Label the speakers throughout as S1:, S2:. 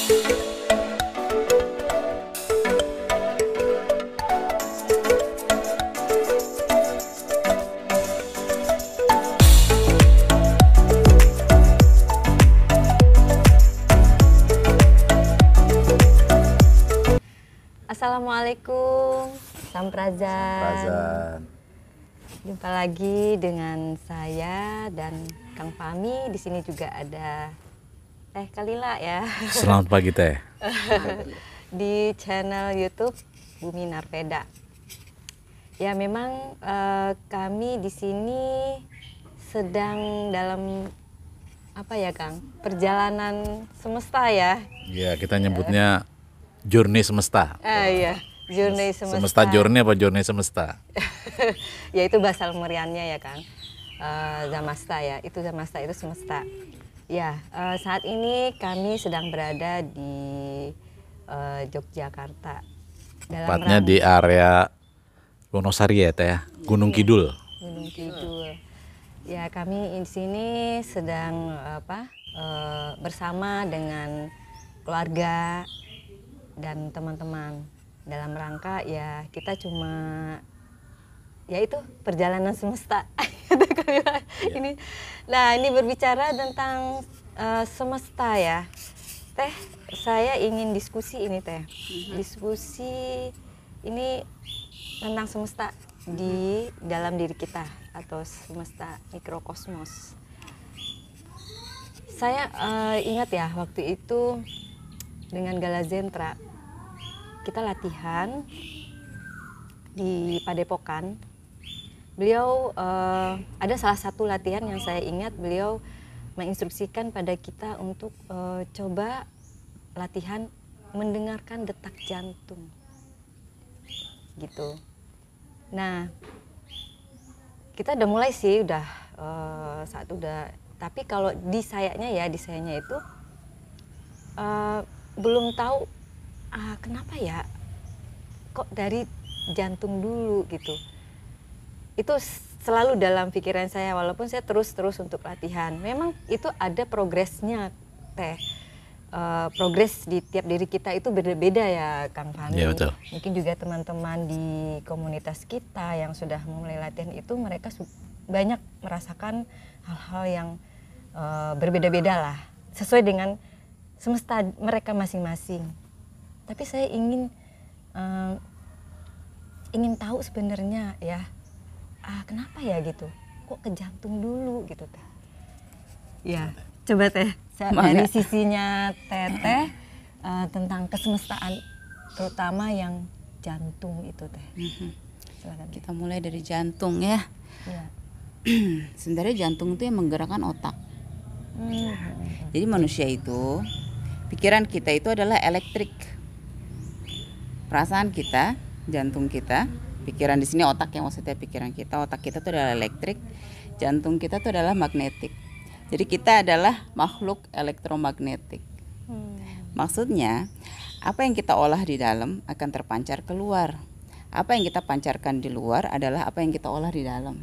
S1: Assalamualaikum, Samprazan. Jumpa lagi dengan saya dan Kang Fahmi. Di sini juga ada Teh Kalila ya.
S2: Selamat pagi Teh.
S1: Di channel YouTube Bumi Narpeda. Ya memang kami di sini sedang dalam apa ya Kang? Perjalanan semesta ya.
S2: Ya kita nyebutnya journey semesta.
S1: Iya, journey semesta.
S2: Semesta journey apa journey semesta?
S1: Ya itu bahasa lemuriannya ya Kang. Zamasta ya, itu Zamasta itu semesta. Ya, saat ini kami sedang berada di Yogyakarta.
S2: Tepatnya di area Wonosari ya Teh, Gunung Kidul.
S1: Gunung Kidul. Ya kami di sini sedang bersama dengan keluarga dan teman-teman dalam rangka ya kita cuma ya itu perjalanan semesta. Ini, nah ini berbicara tentang semesta ya, Teh. Saya ingin diskusi ini Teh, diskusi ini tentang semesta di dalam diri kita atau semesta mikrokosmos. Saya ingat ya waktu itu dengan Gala Zentra kita latihan di Padepokan. Beliau ada salah satu latihan yang saya ingat beliau menginstruksikan pada kita untuk coba latihan mendengarkan detak jantung gitu. Nah kita udah mulai sih tapi kalau di sayanya itu belum tahu kenapa ya kok dari jantung dulu gitu. Itu selalu dalam pikiran saya walaupun saya terus untuk latihan. Memang itu ada progresnya Teh. Progres di tiap diri kita itu beda-beda ya Kang Fahmi.
S2: Ya, betul.
S1: Mungkin juga teman-teman di komunitas kita yang sudah memulai latihan itu mereka banyak merasakan hal-hal yang berbeda-beda lah sesuai dengan semesta mereka masing-masing. Tapi saya ingin tahu sebenarnya ya kenapa ya gitu, kok ke jantung dulu gitu Teh. Ya coba Teh dari sisinya Teteh tentang kesemestaan terutama yang jantung itu Teh. Silakan.
S3: Kita mulai dari jantung ya. Sebenarnya jantung itu yang menggerakkan otak. Jadi manusia itu, pikiran kita itu adalah elektrik. Perasaan kita, jantung kita, pikiran di sini otak yang maksudnya pikiran kita, otak kita itu adalah elektrik, jantung kita itu adalah magnetik. Jadi kita adalah makhluk elektromagnetik. Maksudnya, apa yang kita olah di dalam akan terpancar keluar. Apa yang kita pancarkan di luar adalah apa yang kita olah di dalam.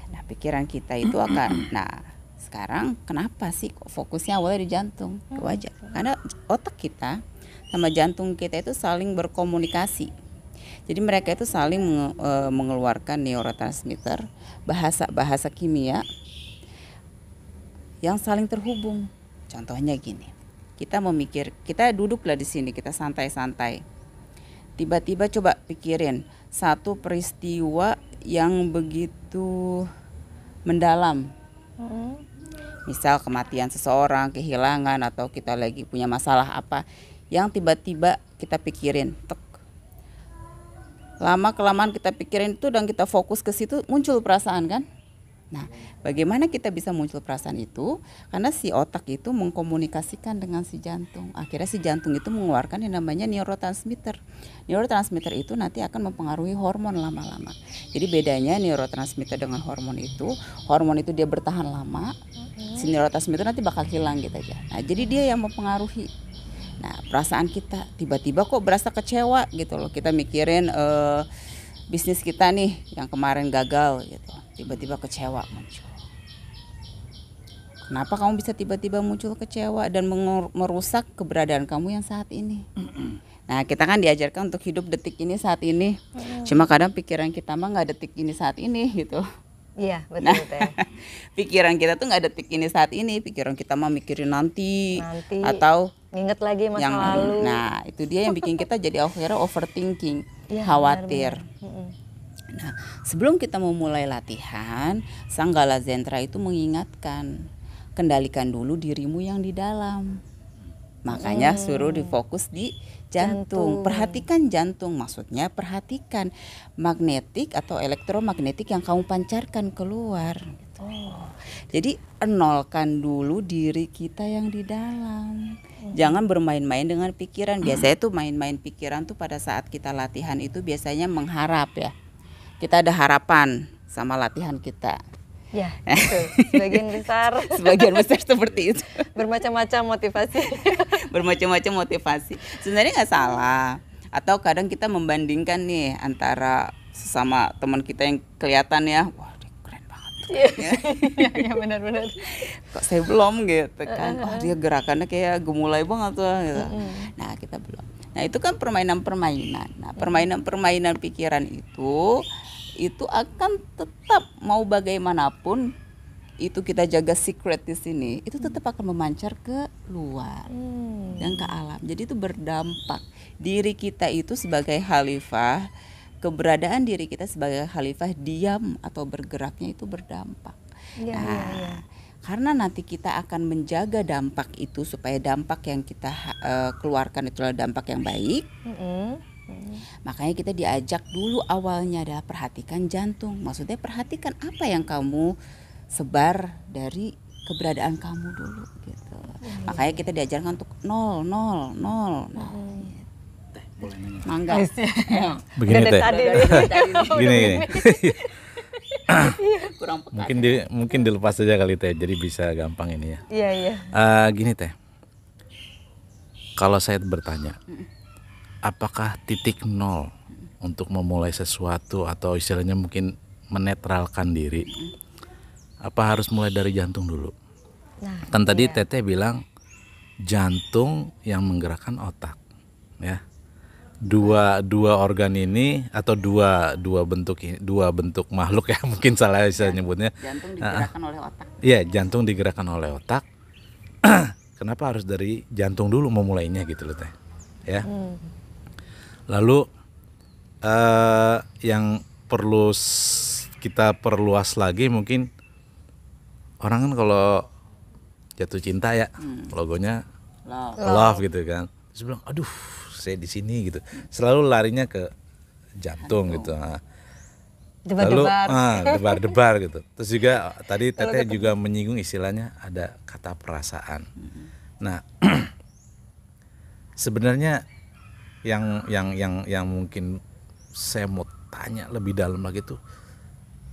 S3: Nah, pikiran kita itu akan. Nah, sekarang kenapa sih kok fokusnya awalnya di jantung? Wajar. Karena otak kita sama jantung kita itu saling berkomunikasi. Jadi mereka itu saling mengeluarkan neurotransmitter, bahasa kimia yang saling terhubung. Contohnya gini, kita duduklah di sini, kita santai-santai. Tiba-tiba coba pikirin satu peristiwa yang begitu mendalam. Misal kematian seseorang, kehilangan, atau kita lagi punya masalah apa yang tiba-tiba kita pikirin. Lama kelamaan kita pikirin itu dan kita fokus ke situ, muncul perasaan kan? Nah, bagaimana kita bisa muncul perasaan itu? Karena si otak itu mengkomunikasikan dengan si jantung. Akhirnya si jantung itu mengeluarkan yang namanya neurotransmitter. Neurotransmitter itu nanti akan mempengaruhi hormon lama-lama. Jadi bedanya neurotransmitter dengan hormon itu dia bertahan lama. Si neurotransmitter nanti bakal hilang gitu aja. Nah, jadi dia yang mempengaruhi. Nah, perasaan kita tiba-tiba kok berasa kecewa gitu loh. Kita mikirin bisnis kita nih yang kemarin gagal gitu. Tiba-tiba kecewa muncul. Kenapa kamu bisa tiba-tiba muncul kecewa dan merusak keberadaan kamu yang saat ini? Nah, kita kan diajarkan untuk hidup detik ini saat ini. Cuma kadang pikiran kita mah nggak detik ini saat ini gitu.
S1: Iya, betul
S3: Nah,
S1: Teh.
S3: pikiran kita tuh nggak detik ini saat ini. Pikiran kita mah mikirin nanti atau
S1: Nginget lagi masa
S3: yang
S1: lalu.
S3: Nah, itu dia yang bikin kita jadi akhirnya overthinking,
S1: Iya,
S3: khawatir.
S1: Mm-mm.
S3: Nah, sebelum kita memulai latihan, Sanggala Zentra itu mengingatkan, kendalikan dulu dirimu yang di dalam. Makanya suruh difokus di jantung. Perhatikan jantung, maksudnya perhatikan magnetik atau elektromagnetik yang kamu pancarkan keluar. Gitu. Jadi nolkan dulu diri kita yang di dalam. Jangan bermain-main dengan pikiran. Biasanya tuh main-main pikiran tuh pada saat kita latihan itu biasanya mengharap ya. Kita ada harapan sama latihan kita.
S1: Ya, betul.
S3: Sebagian besar seperti itu.
S1: Bermacam-macam motivasi.
S3: Bermacam-macam motivasi. Sebenarnya nggak salah. Atau kadang kita membandingkan nih antara sesama teman kita yang kelihatan ya, wah dia keren banget.
S1: Iya, benar-benar.
S3: Kok saya belum gitu kan? Oh dia gerakannya kayak gemulai banget tuh. Gitu. Nah kita belum. Nah itu kan permainan-permainan. Nah permainan-permainan pikiran itu akan tetap mau bagaimanapun itu kita jaga secret di sini, itu tetap akan memancar ke luar dan ke alam. Jadi itu berdampak. Diri kita itu sebagai khalifah, keberadaan diri kita sebagai khalifah diam atau bergeraknya itu berdampak. Karena nanti kita akan menjaga dampak itu supaya dampak yang kita keluarkan itu adalah dampak yang baik. Makanya kita diajak dulu awalnya adalah perhatikan jantung. Maksudnya perhatikan apa yang kamu sebar dari keberadaan kamu dulu gitu. Makanya kita diajarkan untuk 0, 0, 0. Nah, mangga.
S2: Begini Teh. Gini.
S3: Kurang peka.
S2: Mungkin dilepas saja kali Teh, jadi bisa gampang ini ya.
S1: Iya.
S2: Gini Teh. Kalau saya bertanya, apakah titik nol untuk memulai sesuatu atau istilahnya mungkin menetralkan diri, apa harus mulai dari jantung dulu?
S1: Nah,
S2: kan tadi Teteh bilang jantung yang menggerakkan otak, ya. Dua organ ini atau dua bentuk makhluk ya, mungkin salah saya nyebutnya.
S3: Jantung digerakkan oleh otak.
S2: Iya, jantung digerakkan oleh otak. Kenapa harus dari jantung dulu memulainya gitu loh Teh, ya. Lalu yang perlu kita perluas lagi mungkin, orang kan kalau jatuh cinta ya logonya love gitu kan, terus bilang aduh saya di sini gitu, selalu larinya ke jantung gitu. Lalu debar-debar gitu. Terus juga tadi Teteh juga menyinggung istilahnya ada kata perasaan. Nah sebenarnya yang mungkin saya mau tanya lebih dalam lagi tuh,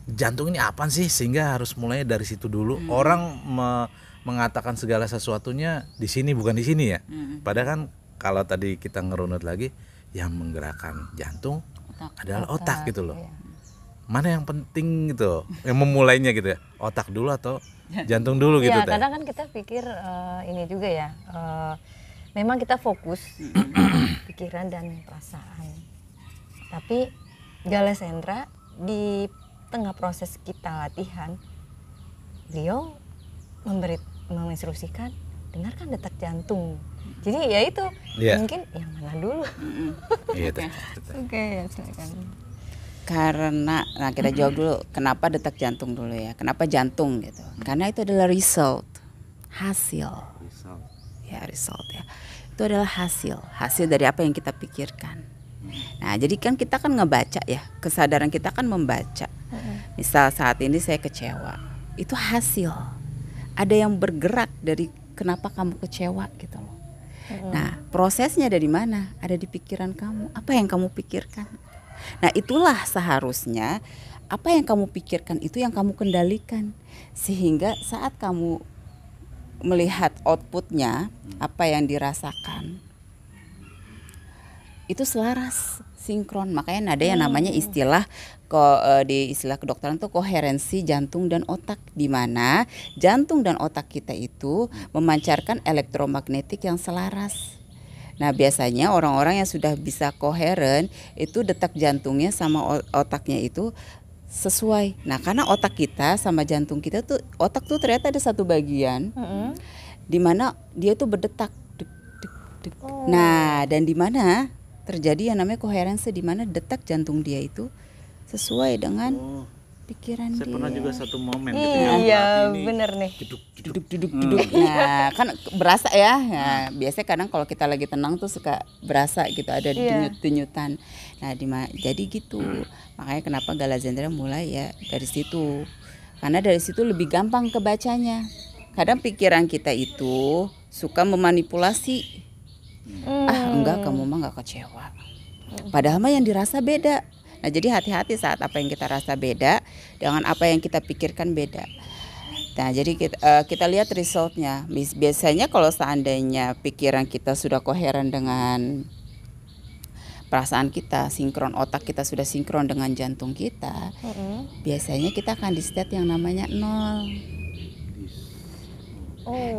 S2: jantung ini apa sih sehingga harus mulai dari situ dulu? Orang mengatakan segala sesuatunya di sini bukan di sini ya. Padahal kan kalau tadi kita ngerunut lagi, yang menggerakkan jantung adalah otak gitu loh. Iya. Mana yang penting gitu, yang memulainya gitu ya, otak dulu atau jantung dulu gitu?
S1: Ya kadang kan kita pikir ini juga ya, memang kita fokus pikiran dan perasaan. Tapi Gala Sendra di tengah proses kita latihan, beliau menginstruksikan dengarkan detak jantung. Jadi ya itu mungkin yang mana dulu? Oke, ya silakan.
S3: Karena kita jawab dulu kenapa detak jantung dulu ya, kenapa jantung gitu? Karena itu adalah hasil ya, itu adalah hasil dari apa yang kita pikirkan. Nah jadi kan kita kan ngebaca ya, kesadaran kita kan membaca. Misal saat ini saya kecewa, itu hasil, ada yang bergerak dari kenapa kamu kecewa gitu loh. Nah prosesnya dari mana? Ada di pikiran kamu, apa yang kamu pikirkan. Nah itulah seharusnya apa yang kamu pikirkan itu yang kamu kendalikan, sehingga saat kamu melihat outputnya apa yang dirasakan, itu selaras, sinkron. Makanya ada yang namanya istilah di istilah kedokteran tuh koherensi jantung dan otak, di mana jantung dan otak kita itu memancarkan elektromagnetik yang selaras. Nah, biasanya orang-orang yang sudah bisa koheren itu detak jantungnya sama otaknya itu sesuai. Nah, karena otak kita sama jantung kita tuh, otak tuh ternyata ada satu bagian di mana dia tuh berdetak dek, dek, dek. Nah, dan di mana terjadi yang namanya koherensi, di mana detak jantung dia itu sesuai dengan pikiran
S2: Saya
S3: dia.
S2: pernah juga satu momen ketika
S1: Iya,
S2: ini
S1: bener nih.
S3: Duduk. Nah, kan berasa ya. Nah, biasanya kadang kalau kita lagi tenang tuh suka berasa gitu, ada denyut-denyutan. Nah, jadi gitu. Makanya kenapa Galazendra mulai ya dari situ. Karena dari situ lebih gampang kebacanya. Kadang pikiran kita itu suka memanipulasi. Enggak, kamu mah enggak kecewa. Padahal mah yang dirasa beda. Nah, jadi hati-hati saat apa yang kita rasa beda dengan apa yang kita pikirkan beda. Nah, jadi kita lihat resultnya. Biasanya kalau seandainya pikiran kita sudah koheren dengan perasaan kita, sinkron, otak kita sudah sinkron dengan jantung kita, biasanya kita akan di state yang namanya 0.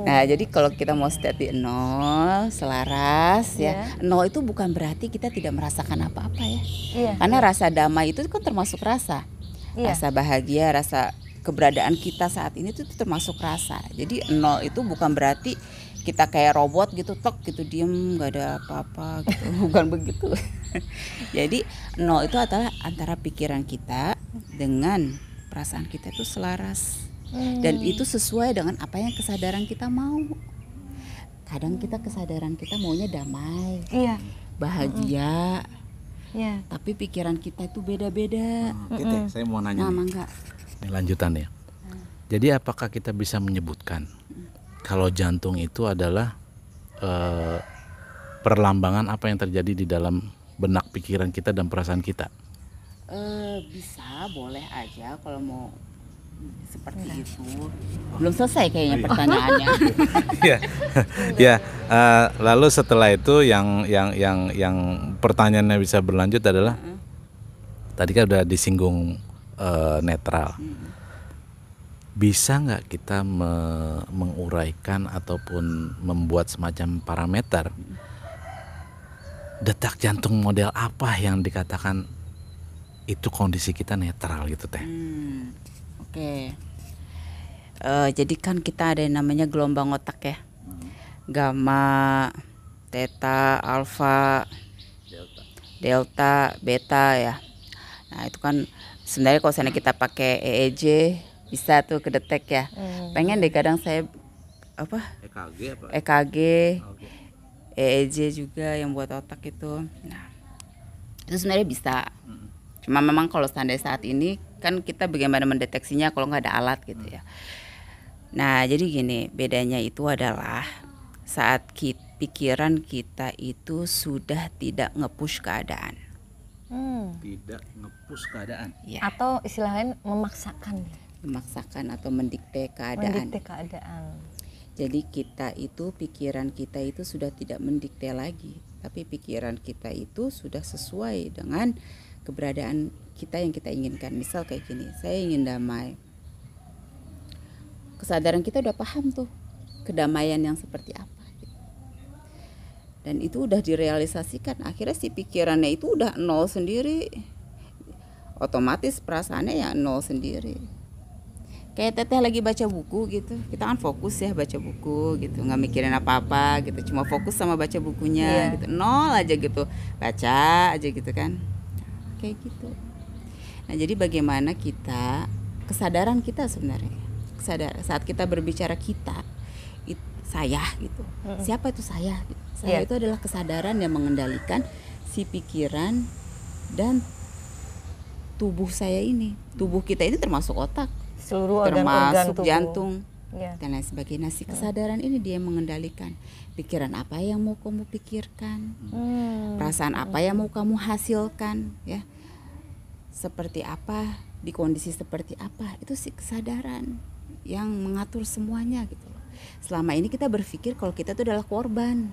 S3: Nah, jadi kalau kita mau state di 0, selaras ya. 0 itu bukan berarti kita tidak merasakan apa-apa ya. Karena rasa damai itu kan termasuk rasa. Rasa bahagia, rasa keberadaan kita saat ini itu termasuk rasa. Jadi 0 itu bukan berarti kita kayak robot gitu, tok gitu diem nggak ada apa-apa gitu. Bukan begitu. Jadi 0 itu adalah antara pikiran kita dengan perasaan kita itu selaras. Dan itu sesuai dengan apa yang kesadaran kita mau. Kadang kita kesadaran kita maunya damai, bahagia, tapi pikiran kita itu beda-beda.
S2: Oke, saya mau nanya nih.
S3: Enggak.
S2: Ini lanjutan ya. Jadi apakah kita bisa menyebutkan kalau jantung itu adalah perlambangan apa yang terjadi di dalam benak pikiran kita dan perasaan kita?
S3: Bisa, boleh aja kalau mau seperti itu. Belum selesai kayaknya pertanyaannya.
S2: Lalu setelah itu yang pertanyaannya bisa berlanjut adalah tadi kan udah disinggung netral. Bisa nggak kita menguraikan ataupun membuat semacam parameter detak jantung model apa yang dikatakan itu kondisi kita netral gitu teh?
S3: Oke. Jadi kan kita ada yang namanya gelombang otak ya. Gamma, theta, alfa, delta, beta ya. Nah, itu kan sebenarnya kalau misalnya kita pakai EEG bisa tuh kedetek ya. Pengen deh kadang saya EKG, EEG juga yang buat otak itu. Nah, itu sebenarnya bisa. Cuma memang kalau standar saat ini kan kita bagaimana mendeteksinya kalau nggak ada alat gitu ya. Nah, jadi gini, bedanya itu adalah saat pikiran kita itu sudah tidak nge-push keadaan.
S2: Tidak nge-push keadaan.
S3: Ya.
S1: Atau istilah lain memaksakan
S3: Atau mendikte keadaan. Jadi pikiran kita itu sudah tidak mendikte lagi, tapi pikiran kita itu sudah sesuai dengan keberadaan kita yang kita inginkan. Misal kayak gini, saya ingin damai. Kesadaran kita udah paham tuh kedamaian yang seperti apa. Dan itu udah direalisasikan. Akhirnya si pikirannya itu udah 0 sendiri. Otomatis perasaannya ya 0 sendiri. Kayak teteh lagi baca buku gitu. Kita kan fokus ya baca buku gitu, nggak mikirin apa-apa gitu. Cuma fokus sama baca bukunya gitu. 0 aja gitu. Baca aja gitu kan. Kayak gitu. Nah, jadi bagaimana kesadaran kita sebenarnya. Saat kita berbicara kita, saya gitu. Siapa itu saya? Gitu. Saya itu adalah kesadaran yang mengendalikan si pikiran dan tubuh saya ini. Tubuh kita ini termasuk otak,
S1: seluruh organ-organ
S3: termasuk
S1: tubuh,
S3: jantung dan lain sebagainya. Si kesadaran ini dia yang mengendalikan pikiran apa yang mau kamu pikirkan, perasaan apa yang mau kamu hasilkan, ya. Seperti apa, di kondisi seperti apa, itu si kesadaran yang mengatur semuanya gitu loh. Selama ini kita berpikir kalau kita itu adalah korban.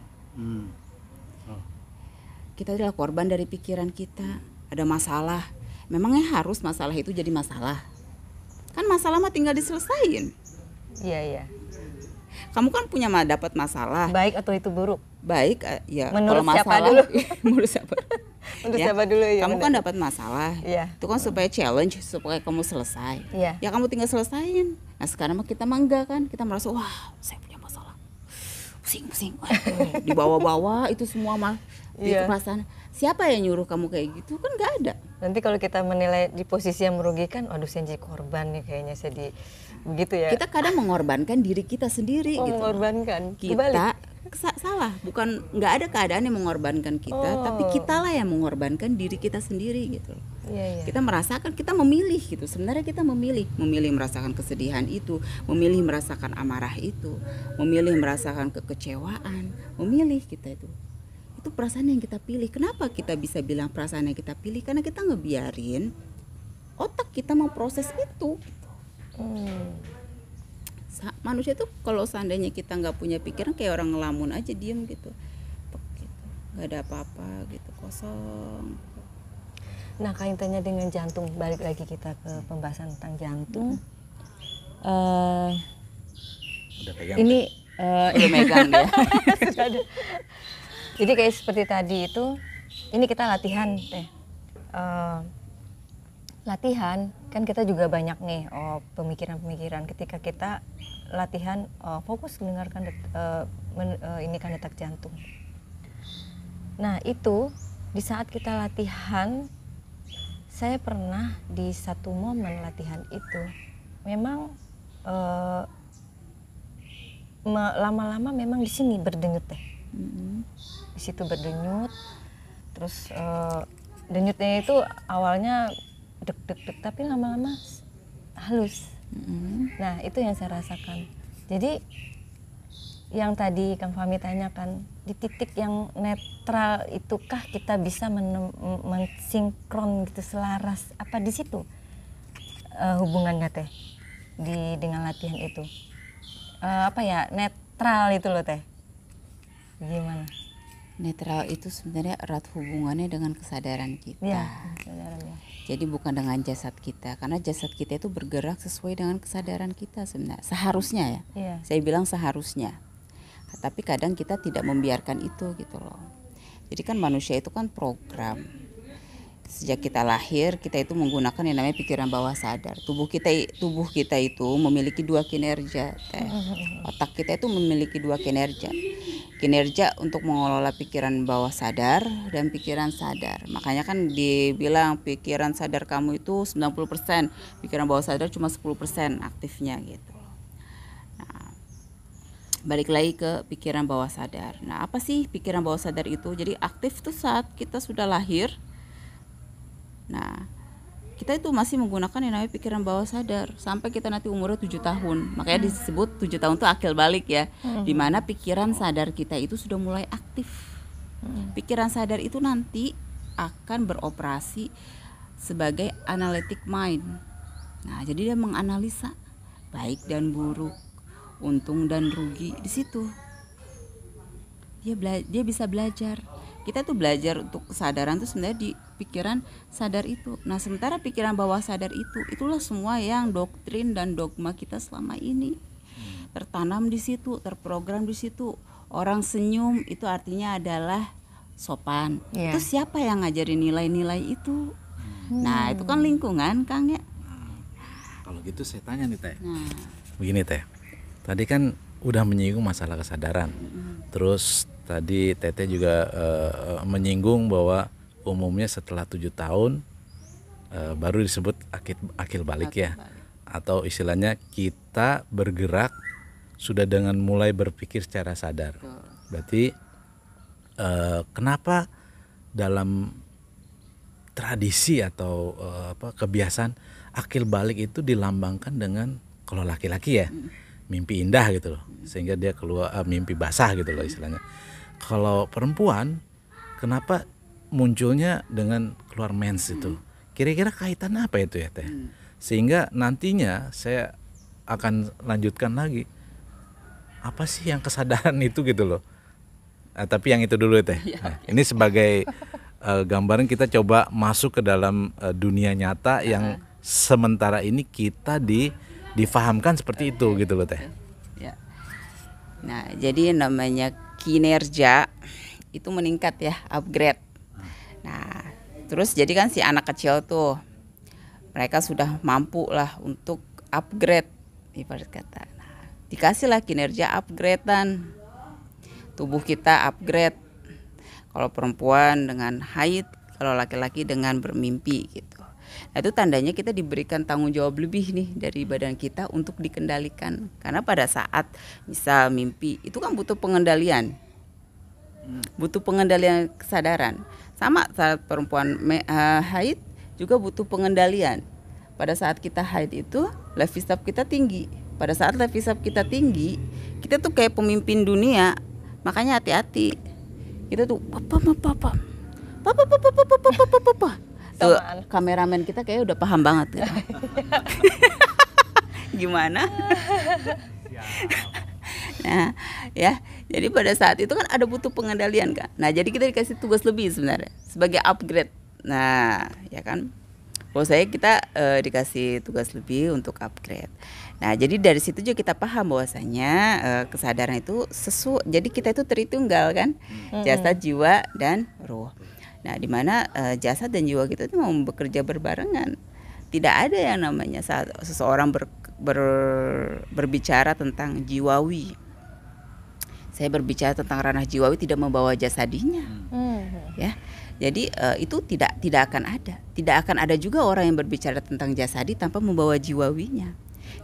S3: kita adalah korban dari pikiran kita. Ada masalah, memangnya harus masalah itu jadi masalah? Kan masalah mah tinggal diselesain.
S1: Iya, iya.
S3: Kamu kan punya dapat masalah.
S1: Baik atau itu buruk?
S3: Baik, ya.
S1: Menurut
S3: kalau
S1: siapa
S3: masalah,
S1: dulu?
S3: menurut siapa?
S1: Untuk
S3: Ya,
S1: siapa dulu ya?
S3: kamu
S1: benar.
S3: kan dapat masalah.
S1: Iya.
S3: Itu kan supaya challenge, supaya kamu selesai.
S1: Iya.
S3: Ya kamu tinggal selesain. Nah sekarang mah kita mah enggak kan? Kita merasa wah saya punya masalah. Pusing. Waduh, dibawa-bawa itu semua mah.
S1: Iya.
S3: Itu perasaan. Siapa yang nyuruh kamu kayak gitu? Kan nggak ada.
S1: Nanti kalau kita menilai di posisi yang merugikan, waduh saya jadi korban nih kayaknya, saya di begitu ya.
S3: Kita kadang mengorbankan diri kita sendiri gitu.
S1: mengorbankan.
S3: Kita salah, bukan nggak ada keadaan yang mengorbankan kita, tapi kitalah yang mengorbankan diri kita sendiri gitu.
S1: Iya, iya.
S3: Kita merasakan, kita memilih gitu. Sebenarnya kita memilih merasakan kesedihan itu, memilih merasakan amarah itu, memilih merasakan kekecewaan, memilih kita itu. Itu perasaan yang kita pilih. Kenapa kita bisa bilang perasaan yang kita pilih? Karena kita ngebiarin otak kita memproses itu. Manusia tuh kalau seandainya kita nggak punya pikiran kayak orang ngelamun aja, diem gitu, nggak ada apa-apa gitu, kosong.
S1: Nah, kaitannya dengan jantung, balik lagi kita ke pembahasan tentang jantung.
S2: Udah pegang.
S1: Ini
S3: Udah megang dia.
S1: sudah ada. Jadi kayak seperti tadi itu, ini kita latihan teh. Latihan kan kita juga banyak nih pemikiran-pemikiran. Ketika kita latihan fokus mendengarkan ini kan detak jantung. Nah itu di saat kita latihan, saya pernah di satu momen latihan itu memang lama-lama memang di sini berdenyut teh. Di situ berdenyut, terus denyutnya itu awalnya deg-deg tapi lama-lama halus. Nah itu yang saya rasakan. Jadi yang tadi Kang Fahmi tanyakan, di titik yang netral itukah kita bisa mensinkron gitu, selaras apa di situ hubungannya teh dengan latihan itu apa ya, netral itu loh teh, gimana?
S3: Netral itu sebenarnya erat hubungannya dengan kesadaran kita.
S1: Ya, kesadarannya.
S3: Jadi bukan dengan jasad kita, karena jasad kita itu bergerak sesuai dengan kesadaran kita sebenarnya. Seharusnya ya.
S1: Iya.
S3: Saya bilang seharusnya. Tapi kadang kita tidak membiarkan itu gitu loh. Jadi kan manusia itu kan program. Sejak kita lahir, kita itu menggunakan yang namanya pikiran bawah sadar. Tubuh kita itu memiliki dua kinerja. Otak kita itu memiliki dua kinerja. Kinerja untuk mengelola pikiran bawah sadar dan pikiran sadar. Makanya kan dibilang pikiran sadar kamu itu 90%, pikiran bawah sadar cuma 10% aktifnya gitu. Nah, balik lagi ke pikiran bawah sadar. Nah, apa sih pikiran bawah sadar itu? Jadi aktif tuh saat kita sudah lahir. Nah, kita itu masih menggunakan yang namanya pikiran bawah sadar sampai kita nanti umurnya 7 tahun. Makanya disebut 7 tahun itu akil balik ya. Dimana pikiran sadar kita itu sudah mulai aktif. Pikiran sadar itu nanti akan beroperasi sebagai analytic mind. Nah, jadi dia menganalisa baik dan buruk, untung dan rugi di situ. Dia bisa belajar. Kita tuh belajar untuk kesadaran tuh sebenarnya di pikiran sadar itu. Nah, sementara pikiran bawah sadar itulah semua yang doktrin dan dogma kita selama ini tertanam di situ, terprogram di situ. Orang senyum itu artinya adalah sopan. Itu siapa yang ngajarin nilai-nilai itu? Nah, itu kan lingkungan, Kang ya.
S2: Kalau gitu saya tanya nih Teh.
S3: Nah,
S2: Begini Teh. Tadi kan udah menyinggung masalah kesadaran. Terus tadi Teteh juga menyinggung bahwa umumnya setelah 7 tahun baru disebut akil balik ya, atau istilahnya kita bergerak sudah dengan mulai berpikir secara sadar. Berarti kenapa dalam tradisi atau kebiasaan akil balik itu dilambangkan dengan, kalau laki-laki ya, mimpi indah gitu loh, sehingga dia keluar mimpi basah gitu loh istilahnya. Kalau perempuan kenapa munculnya dengan keluar mens itu? Kira-kira kaitan apa itu ya Teh? Sehingga nantinya saya akan lanjutkan lagi, apa sih yang kesadaran itu gitu loh. Tapi yang itu dulu ya Teh. Nah, ini sebagai gambaran kita coba masuk ke dalam dunia nyata yang sementara ini kita difahamkan seperti itu gitu loh Teh.
S3: Ya. Nah, jadi namanya kinerja itu meningkat ya, upgrade. Nah, terus jadi kan si anak kecil tuh mereka sudah mampu lah untuk upgrade ibarat kata. Nah, dikasihlah kinerja upgradean. Tubuh kita upgrade. Kalau perempuan dengan haid, kalau laki-laki dengan bermimpi gitu. Nah, itu tandanya kita diberikan tanggung jawab lebih nih dari badan kita untuk dikendalikan. Karena pada saat misal mimpi itu kan butuh pengendalian. Butuh pengendalian kesadaran. Sama saat perempuan haid juga butuh pengendalian. Pada saat kita haid itu levisap kita tinggi. Pada saat levisap kita tinggi, kita tuh kayak pemimpin dunia. Makanya hati-hati. Kita tuh papa. Tuh kameramen kita kayak udah paham banget gitu. Gimana? Nah, ya. Jadi pada saat itu kan ada butuh pengendalian kan. Nah, jadi kita dikasih tugas lebih sebenarnya sebagai upgrade. Nah, ya kan. Kalau saya kita dikasih tugas lebih untuk upgrade. Nah, jadi dari situ juga kita paham bahwasanya kesadaran itu jadi kita itu tritunggal kan, jasad, jiwa, dan ruh. Nah, di mana jasad dan jiwa kita itu mau bekerja berbarengan. Tidak ada yang namanya saat seseorang berbicara tentang jiwawi. Saya berbicara tentang ranah jiwawi tidak membawa jasadinya, ya. Jadi itu tidak akan ada. Tidak akan ada juga orang yang berbicara tentang jasadi tanpa membawa jiwawinya.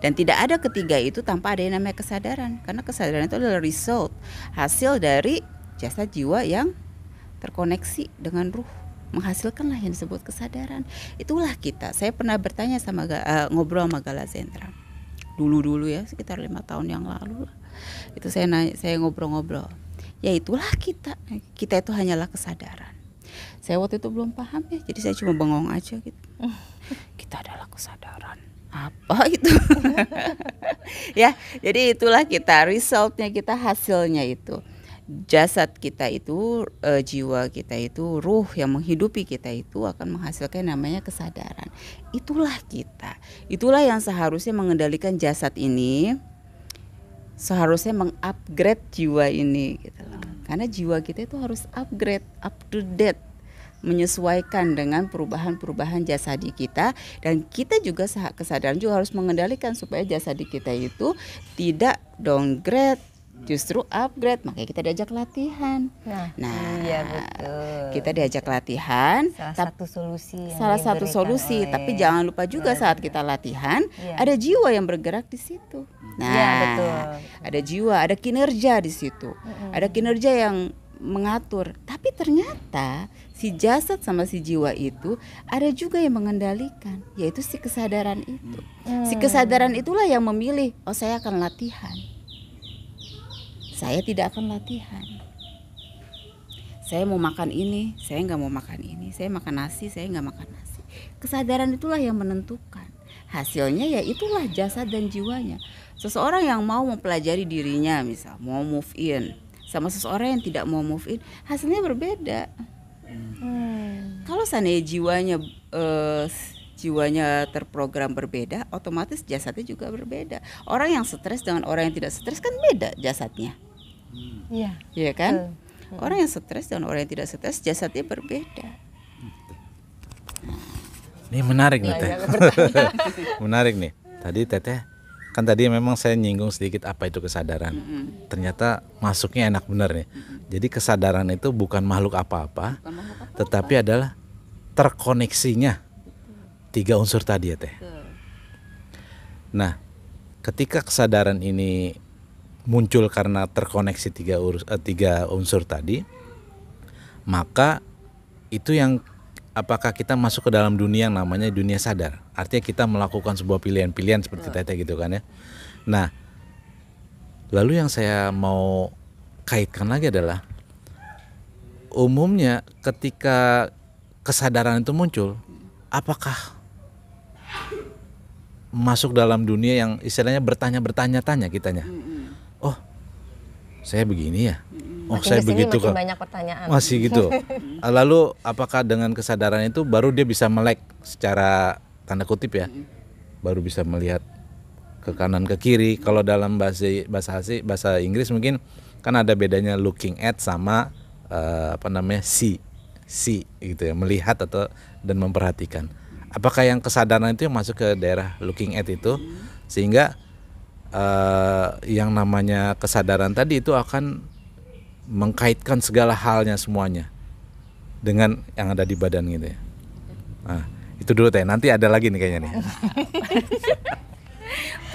S3: Dan tidak ada ketiga itu tanpa ada yang namanya kesadaran. Karena kesadaran itu adalah result, hasil dari jasad jiwa yang terkoneksi dengan ruh. Menghasilkanlah yang disebut kesadaran. Itulah kita. Saya pernah bertanya sama ngobrol sama Gala Zentra. Dulu ya, sekitar 5 tahun yang lalu. Itu saya ngobrol-ngobrol. Ya itulah kita. Kita itu hanyalah kesadaran. Saya waktu itu belum paham ya, jadi saya cuma bengong aja gitu. Kita adalah kesadaran. Apa itu? Ya, jadi itulah kita, resultnya kita, hasilnya itu. Jasad kita itu, jiwa kita itu, ruh yang menghidupi kita itu akan menghasilkan namanya kesadaran. Itulah kita. Itulah yang seharusnya mengendalikan jasad ini, seharusnya mengupgrade jiwa ini gitu loh. Karena jiwa kita itu harus upgrade, up to date, menyesuaikan dengan perubahan-perubahan jasadi kita, dan kita juga kesadaran juga harus mengendalikan supaya jasadi kita itu tidak downgrade, justru upgrade. Makanya kita diajak latihan. Nah,
S1: iya betul.
S3: Kita diajak latihan. Salah satu solusi. Tapi jangan lupa juga saat kita latihan ada jiwa yang bergerak di situ. Nah,
S1: ya, betul.
S3: Ada jiwa, ada kinerja di situ. Ada kinerja yang mengatur. Tapi ternyata si jasad sama si jiwa itu ada juga yang mengendalikan, yaitu si kesadaran itu. Si kesadaran itulah yang memilih, oh saya akan latihan, saya tidak akan latihan. Saya mau makan ini, saya nggak mau makan ini. Saya makan nasi, saya nggak makan nasi. Kesadaran itulah yang menentukan. Hasilnya ya itulah jasad dan jiwanya. Seseorang yang mau mempelajari dirinya, misal mau move in, sama seseorang yang tidak mau move in, hasilnya berbeda. Kalau seandainya jiwanya terprogram berbeda, otomatis jasadnya juga berbeda. Orang yang stres dengan orang yang tidak stres kan beda jasadnya. Iya kan? Orang yang stres dengan orang yang tidak stres jasadnya berbeda.
S2: Ini menarik nih Teh. Menarik nih. Tadi Teteh kan tadi memang saya nyinggung sedikit apa itu kesadaran. Ternyata masuknya enak bener nih. Jadi kesadaran itu bukan makhluk apa-apa, tetapi adalah terkoneksinya 3 unsur tadi ya Teh. Nah, ketika kesadaran ini muncul karena terkoneksi 3 unsur tadi, maka itu yang apakah kita masuk ke dalam dunia yang namanya dunia sadar. Artinya kita melakukan sebuah pilihan-pilihan seperti Teteh gitu kan ya. Nah, lalu yang saya mau kaitkan lagi adalah umumnya ketika kesadaran itu muncul, apakah masuk dalam dunia yang istilahnya bertanya-tanya kitanya. Oh, saya begini ya. Oh,
S1: Makin
S2: saya
S1: kesini
S2: begitu
S1: makin
S2: Kak.
S1: banyak pertanyaan.
S2: Masih gitu. Lalu apakah dengan kesadaran itu baru dia bisa melek secara tanda kutip ya? Baru bisa melihat ke kanan ke kiri. Kalau dalam bahasa Inggris mungkin kan ada bedanya looking at sama see gitu ya, melihat atau dan memperhatikan. Apakah yang kesadaran itu yang masuk ke daerah looking at itu sehingga yang namanya kesadaran tadi itu akan mengkaitkan segala halnya semuanya dengan yang ada di badan gitu ya. Nah, itu dulu Teh. Nanti ada lagi nih kayaknya nih.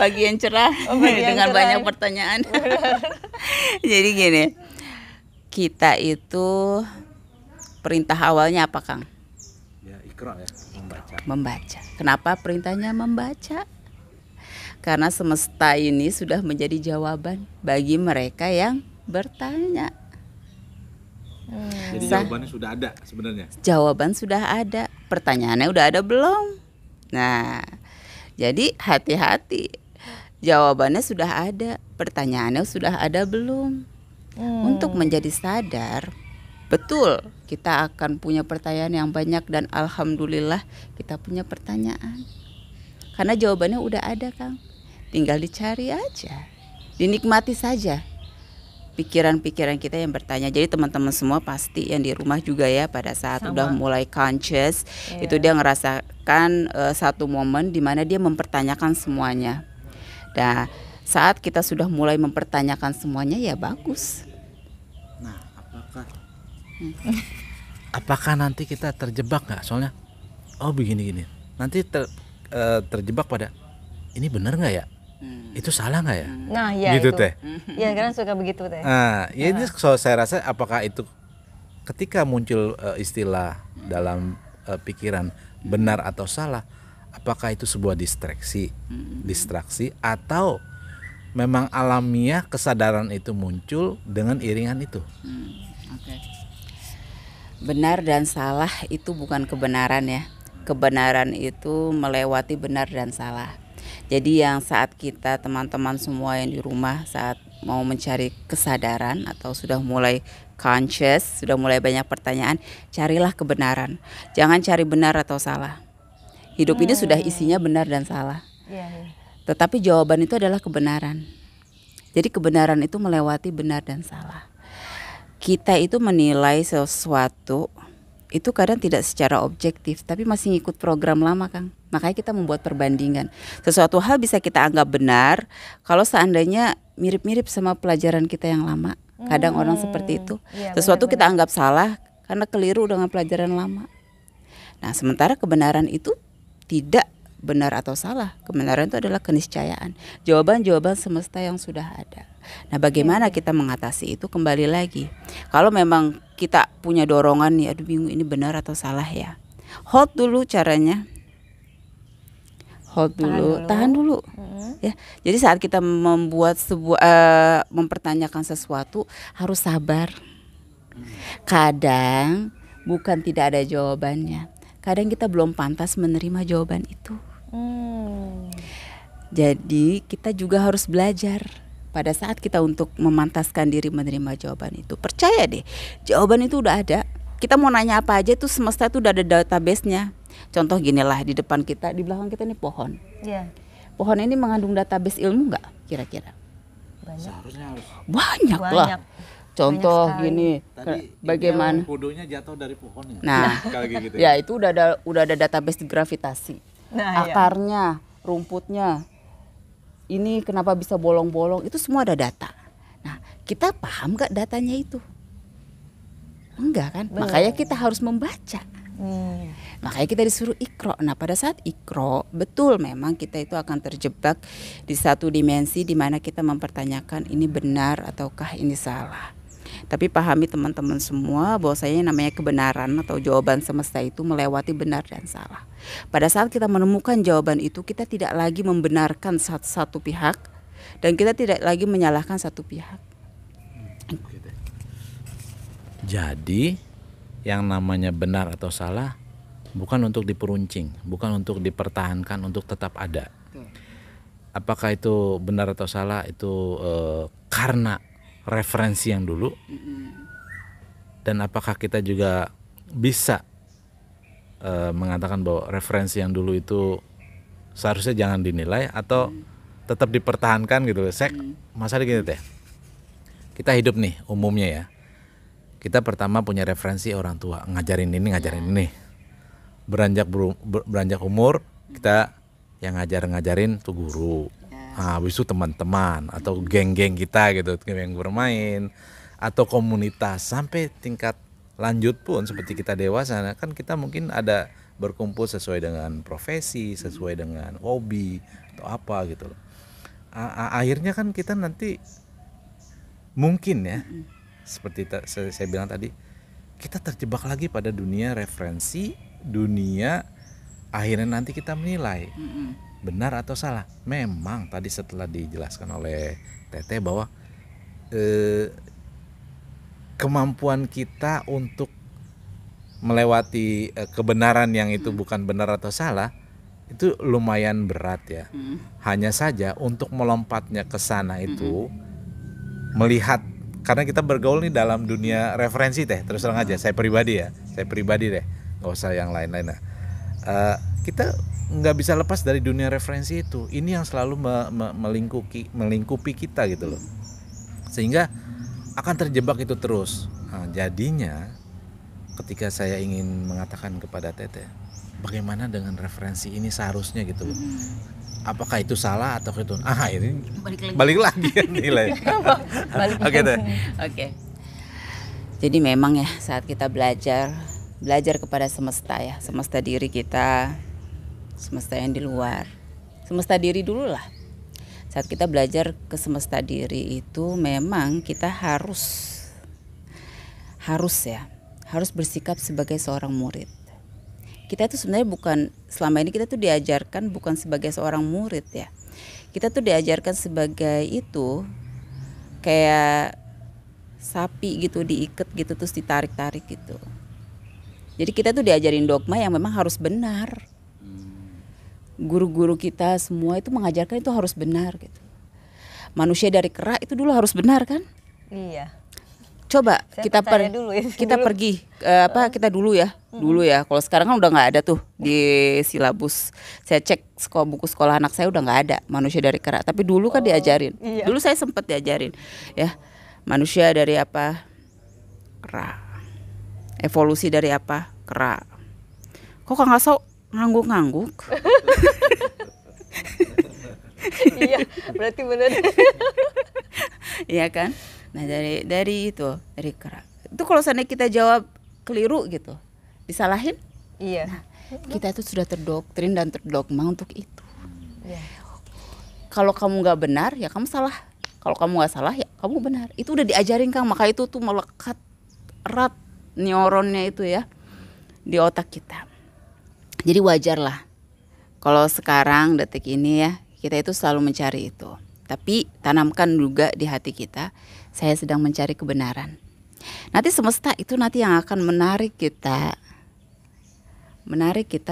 S3: Pagi yang cerah
S1: pagi yang
S3: dengan
S1: cerah.
S3: banyak pertanyaan. Jadi gini, kita itu perintah awalnya apa Kang?
S2: Ya, Iqra ya, membaca.
S3: Membaca. Kenapa perintahnya membaca? Karena semesta ini sudah menjadi jawaban bagi mereka yang bertanya.
S2: Jadi jawabannya sudah ada sebenarnya.
S3: Jawaban sudah ada, pertanyaannya udah ada belum? Nah, jadi hati-hati. Jawabannya sudah ada, pertanyaannya sudah ada belum? Untuk menjadi sadar, betul kita akan punya pertanyaan yang banyak dan alhamdulillah kita punya pertanyaan. Karena jawabannya udah ada Kang, tinggal dicari aja, dinikmati saja pikiran-pikiran kita yang bertanya. Jadi teman-teman semua pasti yang di rumah juga ya pada saat
S1: Sama.
S3: udah mulai conscious
S1: Iya.
S3: itu dia ngerasakan satu momen di mana dia mempertanyakan semuanya. Nah, saat kita sudah mulai mempertanyakan semuanya ya bagus.
S2: Nah, apakah nanti kita terjebak nggak? Soalnya, oh begini-gini. Nanti terjebak pada ini benar nggak ya? Itu salah nggak ya?
S1: Nah, ya
S2: Gitu
S1: itu.
S2: Teh.
S1: Ya, kadang suka begitu Teh.
S2: Nah, ya ini saya rasa apakah itu ketika muncul istilah dalam pikiran benar atau salah, apakah itu sebuah distraksi atau memang alamiah kesadaran itu muncul dengan iringan itu?
S3: Okay. Benar dan salah itu bukan kebenaran ya. Kebenaran itu melewati benar dan salah. Jadi yang saat kita teman-teman semua yang di rumah saat mau mencari kesadaran atau sudah mulai conscious, sudah mulai banyak pertanyaan, carilah kebenaran. Jangan cari benar atau salah. Hidup ini sudah isinya benar dan salah.
S1: Iya, iya.
S3: Tetapi jawaban itu adalah kebenaran. Jadi kebenaran itu melewati benar dan salah. Kita itu menilai sesuatu itu kadang tidak secara objektif, tapi masih ngikut program lama Kang. Makanya kita membuat perbandingan. Sesuatu hal bisa kita anggap benar kalau seandainya mirip-mirip sama pelajaran kita yang lama. Kadang orang seperti itu.
S1: Iya,
S3: Sesuatu kita
S1: benar-benar.
S3: anggap salah karena keliru dengan pelajaran lama. Nah, sementara kebenaran itu tidak benar atau salah. Kebenaran itu adalah keniscayaan. Jawaban-jawaban semesta yang sudah ada. Nah, bagaimana kita mengatasi itu? Kembali lagi. Kalau memang kita punya dorongan nih, aduh bingung ini benar atau salah ya. Hold dulu caranya. Hold dulu, tahan dulu. Ya. Jadi saat kita membuat mempertanyakan sesuatu harus sabar. Kadang bukan tidak ada jawabannya. Kadang kita belum pantas menerima jawaban itu. Jadi kita juga harus belajar pada saat kita untuk memantaskan diri menerima jawaban itu. Percaya deh, jawaban itu udah ada. Kita mau nanya apa aja itu semesta itu udah ada database-nya. Contoh ginilah, di depan kita, di belakang kita ini pohon.
S1: Iya.
S3: Pohon ini mengandung database ilmu nggak kira-kira?
S2: Seharusnya harus.
S3: Banyak lah.
S1: Banyak.
S3: Contoh
S1: Banyak sekali.
S3: gini, bagaimana?
S2: Kodonya jatuh dari pohonnya.
S3: Nah,
S2: Kayak gitu.
S3: ya itu udah ada database gravitasi.
S1: Nah, iya.
S3: Akarnya, rumputnya, ini kenapa bisa bolong-bolong, itu semua ada data. Nah, kita paham nggak datanya itu? Enggak kan?
S1: Belum.
S3: Makanya kita harus membaca.
S1: Hmm.
S3: Makanya kita disuruh ikro. Nah, pada saat ikro, betul memang kita itu akan terjebak di satu dimensi di mana kita mempertanyakan ini benar ataukah ini salah. Tapi pahami teman-teman semua bahwasanya namanya kebenaran atau jawaban semesta itu melewati benar dan salah. Pada saat kita menemukan jawaban itu, kita tidak lagi membenarkan satu pihak dan kita tidak lagi menyalahkan satu pihak.
S2: Jadi yang namanya benar atau salah bukan untuk diperuncing, bukan untuk dipertahankan, untuk tetap ada. Apakah itu benar atau salah itu karena referensi yang dulu, dan apakah kita juga bisa mengatakan bahwa referensi yang dulu itu seharusnya jangan dinilai atau tetap dipertahankan gitu. Saya masalah gini teh, kita hidup nih umumnya ya, kita pertama punya referensi orang tua, ngajarin ini, beranjak umur kita yang ngajarin tuh guru, habis itu teman-teman atau geng-geng kita gitu yang bermain, atau komunitas, sampai tingkat lanjut pun seperti kita dewasa kan kita mungkin ada berkumpul sesuai dengan profesi, sesuai dengan hobi atau apa gitu loh. Akhirnya kan kita nanti mungkin ya seperti saya bilang tadi, kita terjebak lagi pada dunia referensi, dunia akhirnya nanti kita menilai benar atau salah. Memang tadi setelah dijelaskan oleh Teteh bahwa kemampuan kita untuk melewati kebenaran yang itu bukan benar atau salah itu lumayan berat ya. Hanya saja untuk melompatnya ke sana itu melihat, karena kita bergaul nih dalam dunia referensi Teh, terus terang aja saya pribadi deh, nggak usah yang lain-lain. Kita nggak bisa lepas dari dunia referensi itu. Ini yang selalu melingkupi kita gitu loh, sehingga akan terjebak itu terus. Jadinya ketika saya ingin mengatakan kepada Teteh, bagaimana dengan referensi ini seharusnya gitu loh. Apakah itu salah atau itu? Ini balik lagi nilai. Oke Teh.
S3: Oke. Jadi memang ya saat kita belajar kepada semesta ya, semesta diri kita, semesta yang di luar, semesta diri dulu lah. Saat kita belajar ke semesta diri itu memang kita harus bersikap sebagai seorang murid. Kita itu sebenarnya selama ini kita tuh diajarkan bukan sebagai seorang murid ya. Kita tuh diajarkan sebagai itu kayak sapi gitu, diikat gitu terus ditarik-tarik gitu. Jadi kita tuh diajarin dogma yang memang harus benar. Guru-guru kita semua itu mengajarkan itu harus benar gitu. Manusia dari kera itu dulu harus benar kan?
S1: Iya.
S3: Coba
S1: Saya
S3: kita
S1: dulu ya,
S3: kita
S1: dulu.
S3: pergi kita dulu ya. Kalau sekarang kan udah nggak ada tuh di silabus. Saya cek buku sekolah anak saya udah nggak ada manusia dari kera. Tapi dulu kan diajarin.
S1: Iya.
S3: Dulu saya sempat diajarin ya. Manusia dari apa? Kera. Evolusi dari apa? Kera. Kok nggak sok ngangguk-ngangguk?
S1: Iya, berarti benar.
S3: Iya kan? Nah dari kera. Itu kalau seandainya kita jawab keliru gitu, disalahin?
S1: Iya.
S3: Nah, kita itu sudah terdoktrin dan terdogma untuk itu.
S1: Iya.
S3: Kalau kamu nggak benar ya kamu salah. Kalau kamu nggak salah ya kamu benar. Itu udah diajarin Kang, maka itu tuh melekat erat neuronnya itu ya di otak kita. Jadi wajar lah kalau sekarang detik ini ya kita itu selalu mencari itu. Tapi tanamkan juga di hati kita, saya sedang mencari kebenaran. Nanti semesta itu nanti yang akan menarik kita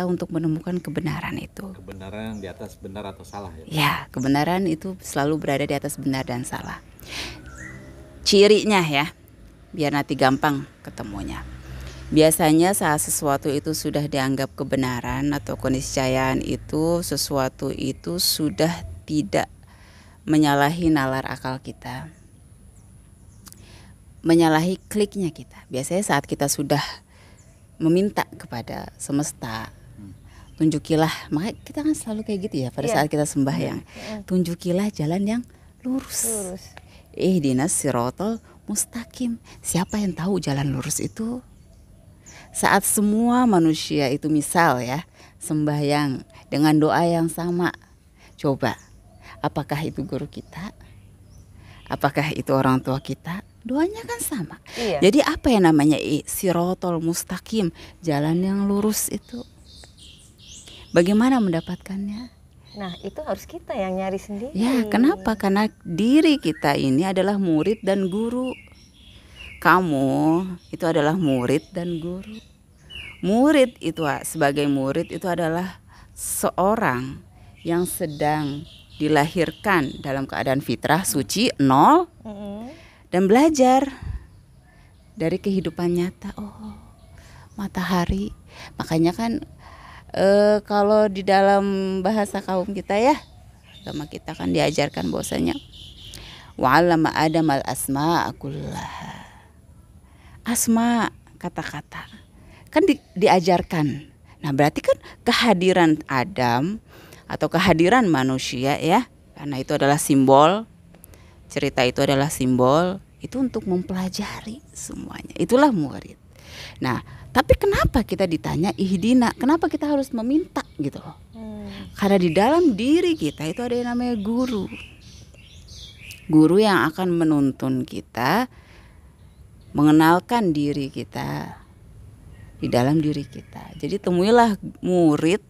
S3: untuk menemukan kebenaran itu.
S2: Kebenaran yang di atas benar atau salah ya?
S3: Ya, kebenaran itu selalu berada di atas benar dan salah. Cirinya ya, biar nanti gampang ketemunya. Biasanya saat sesuatu itu sudah dianggap kebenaran atau keniscayaan itu, sesuatu itu sudah tidak menyalahi nalar akal kita, menyalahi kliknya kita. Biasanya saat kita sudah meminta kepada semesta, tunjukilah, makanya kita kan selalu kayak gitu ya pada saat kita sembahyang, tunjukilah jalan yang lurus. Ihdinas siratal mustaqim. Siapa yang tahu jalan lurus itu? Saat semua manusia itu misal ya sembahyang dengan doa yang sama, coba apakah itu guru kita? Apakah itu orang tua kita? Doanya kan sama.
S1: Iya.
S3: Jadi apa yang namanya sirotol mustaqim, jalan yang lurus itu? Bagaimana mendapatkannya?
S1: Nah, itu harus kita yang nyari sendiri.
S3: Ya, kenapa? Karena diri kita ini adalah murid dan guru. Kamu itu adalah murid dan guru. Murid itu sebagai murid itu adalah seorang yang sedang dilahirkan dalam keadaan fitrah suci 0 dan belajar dari kehidupan nyata. Oh, matahari. Makanya kan kalau di dalam bahasa kaum kita ya, agama kita kan diajarkan bahwasanya wa'allama Adam al-asma kullaha. Asma, kata-kata kan diajarkan. Nah, berarti kan kehadiran Adam atau kehadiran manusia ya, karena itu adalah simbol, cerita itu adalah simbol, itu untuk mempelajari semuanya. Itulah murid. Nah, tapi kenapa kita ditanya ihdina? Kenapa kita harus meminta gitu loh? Karena di dalam diri kita itu ada yang namanya guru. Guru yang akan menuntun kita, mengenalkan diri kita di dalam diri kita. Jadi temuilah murid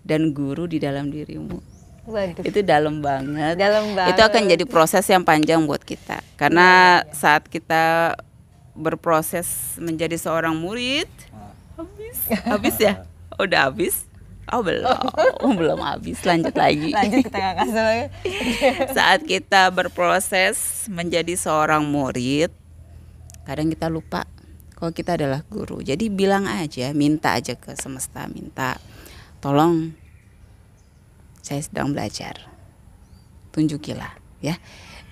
S3: dan guru di dalam dirimu.
S1: Waduh.
S3: Itu dalam banget.
S1: Dalam banget.
S3: Itu akan jadi proses yang panjang buat kita. Karena saat kita berproses menjadi seorang murid, habis ya? Udah habis? Oh belum habis. Lanjut lagi.
S1: Lanjut kita nggak kasih lagi.
S3: Saat kita berproses menjadi seorang murid, kadang kita lupa kalau kita adalah guru. Jadi bilang aja, minta aja ke semesta, minta tolong saya sedang belajar, tunjukilah ya.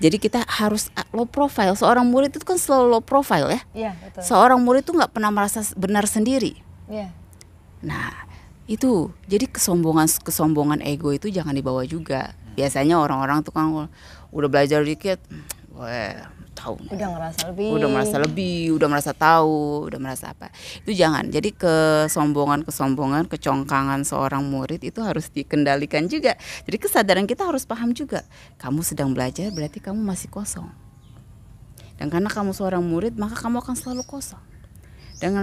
S3: Jadi kita harus low profile. Seorang murid itu kan selalu low profile ya.
S1: Iya, betul.
S3: Seorang murid itu nggak pernah merasa benar sendiri.
S1: Iya.
S3: Nah itu, jadi kesombongan ego itu jangan dibawa juga. Biasanya orang-orang tuh kan udah belajar dikit, wah tahu,
S1: Udah ngerasa lebih.
S3: udah merasa tahu, udah merasa apa. Itu jangan. Jadi kesombongan, kecongkangan seorang murid itu harus dikendalikan juga. Jadi kesadaran kita harus paham juga. Kamu sedang belajar berarti kamu masih kosong. Dan karena kamu seorang murid, maka kamu akan selalu kosong. Dan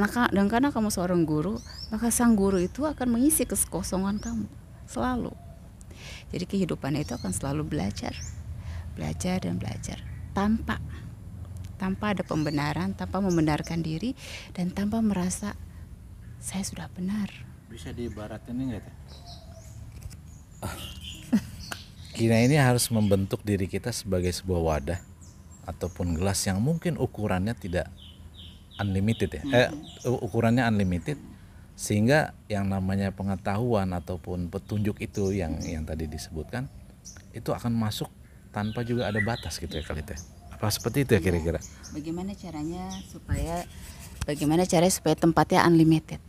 S3: karena kamu seorang guru, maka sang guru itu akan mengisi kekosongan kamu selalu. Jadi kehidupannya itu akan selalu belajar dan belajar tanpa ada pembenaran, tanpa membenarkan diri, dan tanpa merasa saya sudah benar.
S2: Bisa diibaratin ini nggak? Kita ini harus membentuk diri kita sebagai sebuah wadah ataupun gelas yang mungkin ukurannya tidak unlimited ya, ukurannya unlimited, sehingga yang namanya pengetahuan ataupun petunjuk itu yang tadi disebutkan itu akan masuk tanpa juga ada batas gitu ya kali teh. Apa seperti itu ya kira-kira?
S3: Bagaimana caranya supaya tempatnya unlimited?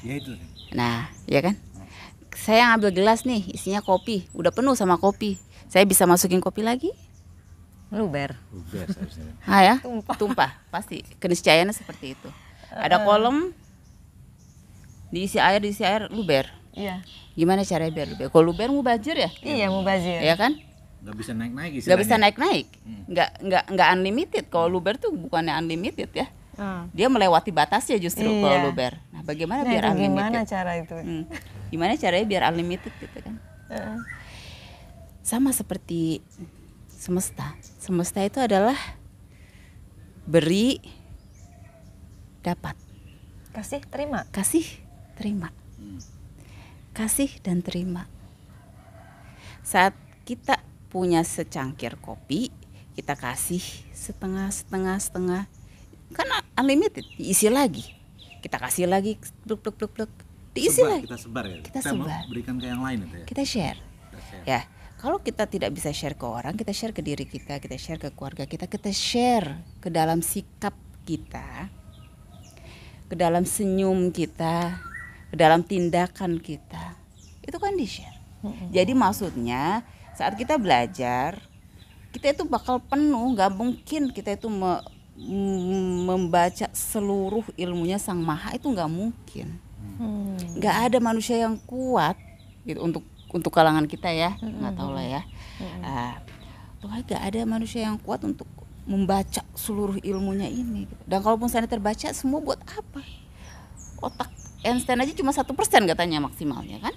S2: Ya itu.
S3: Nah, ya kan? Saya ngambil gelas nih, isinya kopi, udah penuh sama kopi. Saya bisa masukin kopi lagi?
S1: Luber.
S3: Ah ya, tumpah pasti. Keniscayaannya seperti itu. Ada kolom, diisi air, luber.
S1: Iya.
S3: Gimana caranya biar luber? Kalau luber mau banjir ya?
S1: Iya, mubazir.
S3: Ya kan?
S2: Nggak bisa naik-naik istilahnya.
S3: Nggak bisa naik-naik. Nggak unlimited. Kalau luber tuh bukannya unlimited ya. Dia melewati batasnya justru kalau luber. Nah, bagaimana biar
S1: itu
S3: unlimited?
S1: gimana cara itu?
S3: Gimana caranya biar unlimited gitu kan? Sama seperti semesta. Semesta itu adalah beri, dapat.
S1: Kasih, terima.
S3: Kasih, terima. Kasih dan terima. Saat kita punya secangkir kopi, kita kasih setengah, kan unlimited, diisi lagi. Kita kasih lagi, pluk, diisi lagi.
S2: Kita sebar ya.
S3: Kita
S2: mau
S3: sebar.
S2: berikan ke yang lain itu ya.
S3: Kita share. Ya, kalau kita tidak bisa share ke orang, kita share ke diri kita share ke keluarga kita share ke dalam sikap kita, ke dalam senyum kita, ke dalam tindakan kita. Itu kan di-share. Jadi maksudnya saat kita belajar, kita itu bakal penuh, nggak mungkin kita itu membaca seluruh ilmunya Sang Maha, itu nggak mungkin. Nggak ada manusia yang kuat gitu untuk kalangan kita ya, nggak tahu lah ya. Nggak ada manusia yang kuat untuk membaca seluruh ilmunya ini. Gitu. Dan kalaupun saya terbaca, semua buat apa? Otak Einstein aja cuma 1% katanya maksimalnya kan?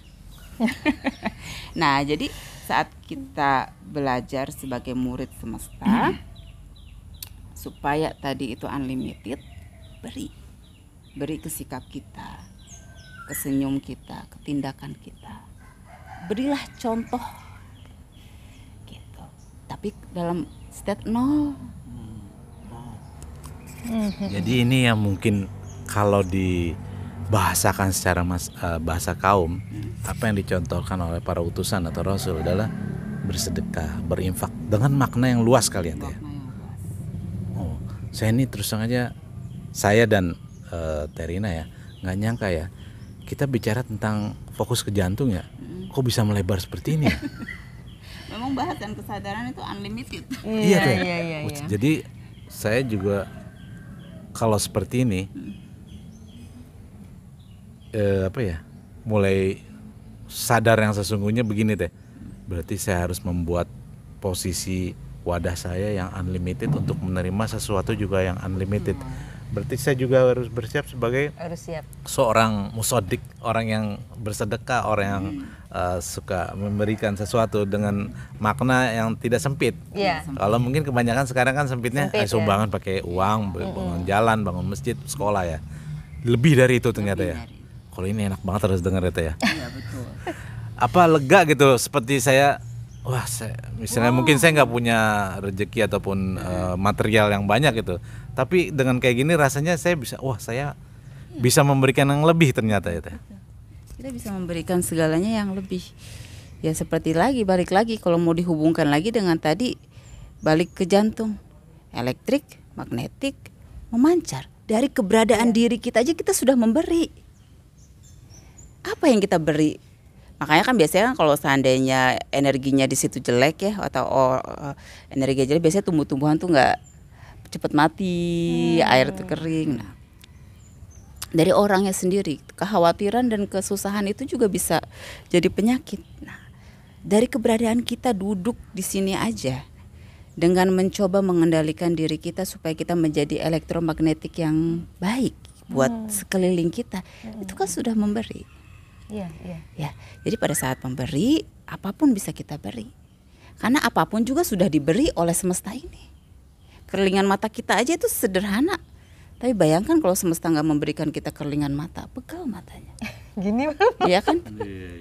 S3: Nah, jadi saat kita belajar sebagai murid semesta, supaya tadi itu unlimited, beri ke sikap kita, ke senyum kita, ke tindakan kita. Berilah contoh gitu. Tapi dalam state 0.
S2: Jadi ini yang mungkin kalau dibahasakan secara bahasa kaum, apa yang dicontohkan oleh para utusan atau rasul adalah bersedekah, berinfak dengan makna yang luas kalian ya. Oh, saya ini terus terang aja, saya dan Terina ya, nggak nyangka ya kita bicara tentang fokus ke jantung ya, kok bisa melebar seperti ini ya?
S3: Memang bahasan kesadaran itu unlimited.
S2: Iya Teh.
S1: iya.
S2: Jadi saya juga kalau seperti ini apa ya, mulai sadar yang sesungguhnya begini Teh. Berarti saya harus membuat posisi wadah saya yang unlimited untuk menerima sesuatu juga yang unlimited. Berarti saya juga harus bersiap sebagai seorang musodik, orang yang bersedekah, orang yang suka memberikan sesuatu dengan makna yang tidak sempit. Kalau mungkin kebanyakan sekarang kan sempitnya sumbangan pakai uang, bangun jalan, bangun masjid, sekolah ya. Lebih dari itu ternyata ya. Kalau ini enak banget harus dengar itu ya.
S3: Iya betul.
S2: Apa lega gitu, seperti saya, misalnya mungkin saya nggak punya rezeki ataupun material yang banyak gitu, tapi dengan kayak gini rasanya saya bisa, saya bisa memberikan yang lebih ternyata ya Teh.
S3: Kita bisa memberikan segalanya yang lebih. Ya seperti balik lagi kalau mau dihubungkan lagi dengan tadi, balik ke jantung, elektrik, magnetik, memancar. Dari keberadaan diri kita aja kita sudah memberi. Apa yang kita beri? Makanya kan biasanya kalau seandainya energinya di situ jelek ya, atau energi jelek, biasanya tumbuh-tumbuhan tuh nggak cepet mati, air tuh kering. Nah, dari orangnya sendiri, kekhawatiran dan kesusahan itu juga bisa jadi penyakit. Nah, dari keberadaan kita duduk di sini aja, dengan mencoba mengendalikan diri kita supaya kita menjadi elektromagnetik yang baik buat sekeliling kita, itu kan sudah memberi.
S1: Iya.
S3: Ya, jadi pada saat memberi, apapun bisa kita beri. Karena apapun juga sudah diberi oleh semesta ini. Kerlingan mata kita aja itu sederhana. Tapi bayangkan kalau semesta nggak memberikan kita kerlingan mata, pegal matanya.
S1: Gini
S3: Iya kan?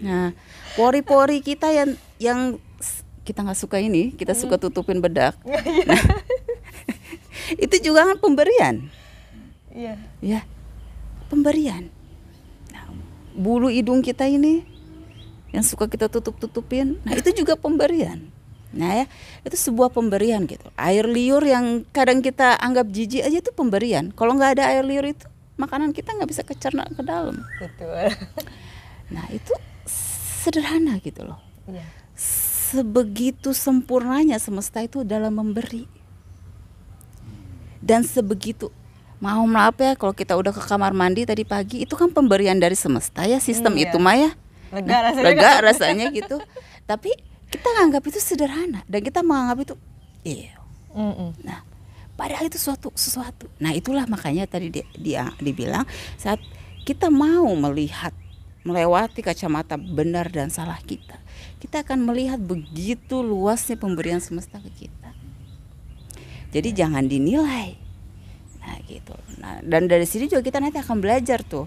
S3: Nah, pori-pori kita yang kita nggak suka ini, kita suka tutupin bedak. Nah, itu juga kan pemberian.
S1: Iya.
S3: Ya, pemberian. Bulu hidung kita ini yang suka kita tutup-tutupin, nah itu juga pemberian. Nah ya, itu sebuah pemberian gitu. Air liur yang kadang kita anggap jijik aja itu pemberian. Kalau nggak ada air liur itu, makanan kita nggak bisa kecerna ke dalam.
S1: Betul.
S3: Nah itu sederhana gitu loh.
S1: Iya.
S3: Sebegitu sempurnanya semesta itu dalam memberi. Dan sebegitu mau apa ya, kalau kita udah ke kamar mandi tadi pagi, itu kan pemberian dari semesta ya, sistem itu Maya. Lega rasanya gitu. Tapi kita anggap itu sederhana dan kita menganggap itu Nah, padahal itu sesuatu. Nah, itulah makanya tadi dia dibilang saat kita mau melihat melewati kacamata benar dan salah kita akan melihat begitu luasnya pemberian semesta ke kita. Jadi jangan dinilai. Nah gitu. Nah, dan dari sini juga kita nanti akan belajar tuh.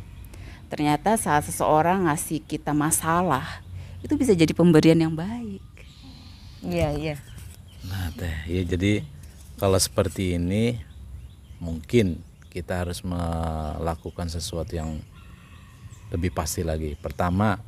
S3: Ternyata saat seseorang ngasih kita masalah, itu bisa jadi pemberian yang baik.
S1: Iya.
S2: Nah Teh, ya jadi kalau seperti ini mungkin kita harus melakukan sesuatu yang lebih pasti lagi. Pertama,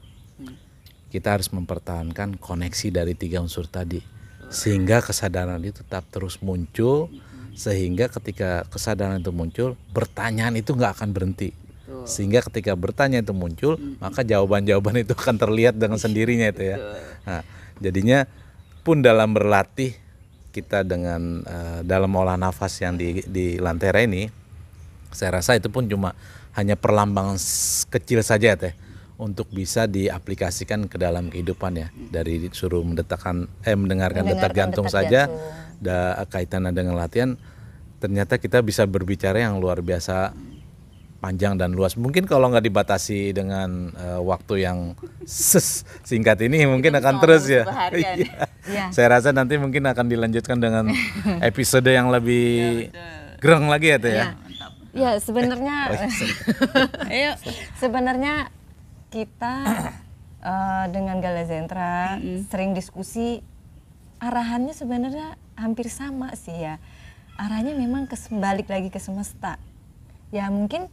S2: kita harus mempertahankan koneksi dari 3 unsur tadi, sehingga kesadaran itu tetap terus muncul. Sehingga ketika kesadaran itu muncul, pertanyaan itu nggak akan berhenti. Sehingga ketika bertanya itu muncul, maka jawaban-jawaban itu akan terlihat dengan sendirinya itu ya. Nah, jadinya pun dalam berlatih kita dengan dalam olah nafas yang di Lantera ini, saya rasa itu pun cuma hanya perlambangan kecil saja Teh, untuk bisa diaplikasikan ke dalam kehidupan ya. Dari suruh mendengarkan detak jantung saja. Kaitannya dengan latihan, ternyata kita bisa berbicara yang luar biasa panjang dan luas. Mungkin kalau nggak dibatasi dengan waktu yang singkat ini mungkin akan terus ya.
S1: Ya.
S2: Saya rasa nanti mungkin akan dilanjutkan dengan episode yang lebih gereng lagi ya Teh ya.
S1: Ya sebenarnya sebenarnya kita dengan Gala Zentra sering diskusi, arahannya sebenarnya hampir sama sih ya. Arahnya memang balik lagi ke semesta. Ya mungkin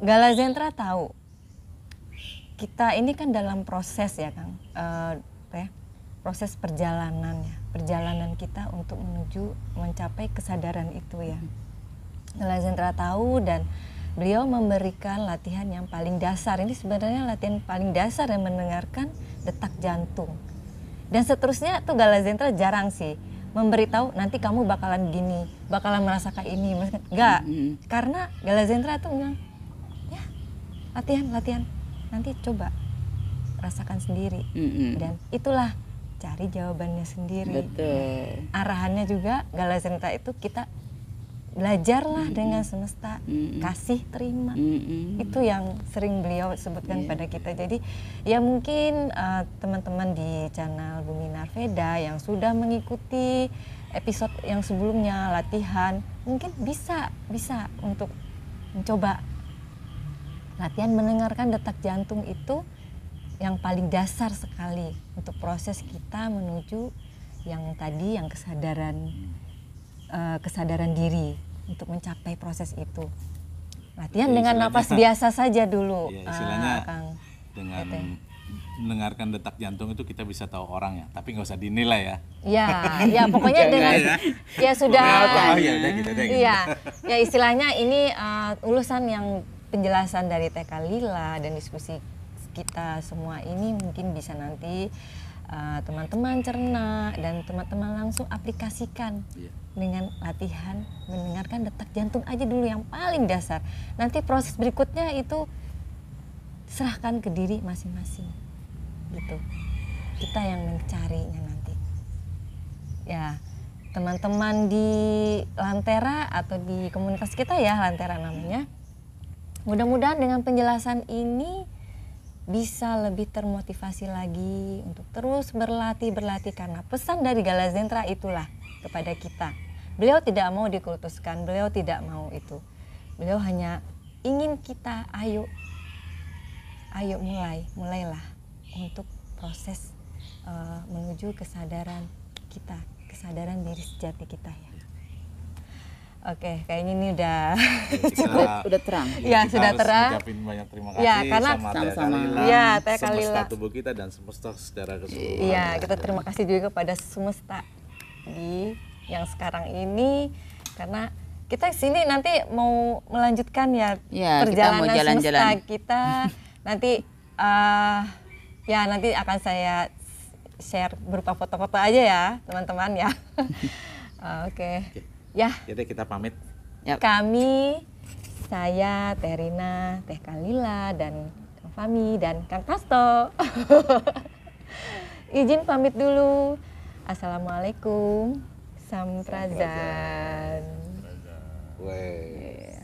S1: Gala Zentra tahu kita ini kan dalam proses ya Kang, proses perjalanan ya, perjalanan kita untuk menuju mencapai kesadaran itu ya. Gala Zentra tahu dan beliau memberikan latihan yang paling dasar. Ini sebenarnya latihan paling dasar yang mendengarkan detak jantung. Dan seterusnya tuh Gala Zentra jarang sih memberitahu nanti kamu bakalan gini, bakalan merasakan ini, enggak. Karena Gala Zentra tuh bilang, ya latihan, nanti coba rasakan sendiri. Dan itulah cari jawabannya sendiri.
S3: Betul.
S1: Arahannya juga Gala Zentra itu kita belajarlah dengan semesta, kasih terima. Itu yang sering beliau sebutkan pada kita. Jadi ya mungkin teman-teman di channel Bumi Narveda yang sudah mengikuti episode yang sebelumnya latihan, mungkin bisa untuk mencoba latihan mendengarkan detak jantung itu yang paling dasar sekali untuk proses kita menuju yang tadi, yang kesadaran diri untuk mencapai proses itu. Latihan
S2: Jadi
S1: dengan napas biasa saja dulu.
S2: Ya, istilahnya
S1: Kang.
S2: dengan
S1: Gitu.
S2: mendengarkan detak jantung itu kita bisa tahu orang ya, tapi nggak usah dinilai ya.
S1: Ya pokoknya dengan ya sudah.
S2: Oh ya udah gitu deh.
S1: Iya, ya istilahnya ini ulusan yang penjelasan dari TK Lila dan diskusi kita semua ini mungkin bisa nanti teman-teman cerna dan teman-teman langsung aplikasikan dengan latihan mendengarkan detak jantung aja dulu yang paling dasar. Nanti proses berikutnya itu serahkan ke diri masing-masing gitu. Kita yang mencarinya nanti. Ya, teman-teman di Lantera atau di komunitas kita ya, Lantera namanya. Mudah-mudahan dengan penjelasan ini bisa lebih termotivasi lagi untuk terus berlatih karena pesan dari Gala Zentra itulah kepada kita. Beliau tidak mau dikultuskan, beliau tidak mau itu. Beliau hanya ingin kita ayo mulailah untuk proses menuju kesadaran kita, kesadaran diri sejati kita ya. Oke, kayaknya ini udah
S3: udah terang.
S1: Ya, sudah terang.
S2: Ucapin banyak terima kasih
S1: Ya, karena
S2: sama Teh
S3: sama-sama.
S2: Kalila,
S1: Ya, Teh
S2: semesta
S1: Kalila.
S2: tubuh kita dan semesta secara keseluruhan.
S1: Iya, kita terima kasih juga kepada semesta di yang sekarang ini karena kita sini nanti mau melanjutkan ya,
S3: Ya, kita
S1: perjalanan
S3: mau
S1: semesta
S3: jalan-jalan.
S1: kita nanti ya nanti akan saya share berupa foto-foto aja ya teman-teman ya. Oke. Ya,
S2: Jadi kita pamit.
S1: kami, saya, Terina, Teh Kalila, dan Kang Fami, dan Kang Kasto. Izin pamit dulu. Assalamualaikum. Samprazan.
S2: Weh.